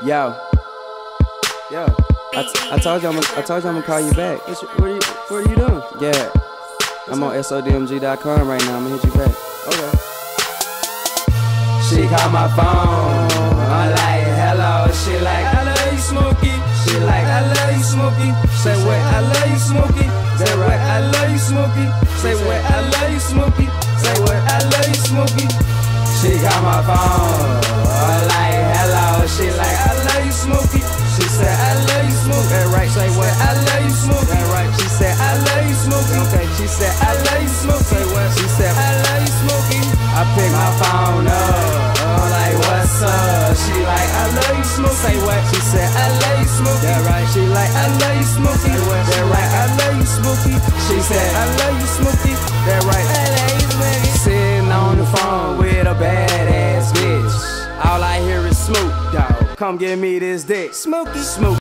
Yo, I told you I'm gonna call you back. What are you doing? Yeah, I'm on SODMG.com right now. I'm gonna hit you back. Okay. She called my phone. I'm like, hello. She like, I love you, Smokey. she like, I love you, Smokey. say what? I love you, Smokey. That right? I love you, Smokey. Say what? I love you, Smokey. Say what? I love you, Smokey. She called my phone. I'm like, hello. She like, I love you, Smokey. she said, I love you, Smokey. that right? Say what? I love you, Smokey. That right? She said, I love you, Smokey. okay. She said, I love you, Smokey. say what? She said, I love you, Smokey. I pick my phone up. I'm like, what's up? She like, I love you, Smokey. say what? She said, I love you, Smokey. that right? She like, I love you, Smokey. Say what? That right? I love you, Smokey. She said, I love you, Smokey. that right? I love you, Smokey. Sitting on the phone with a badass bitch. All I hear is Smoop, dog. Come give me this dick. Smokey. Smoop.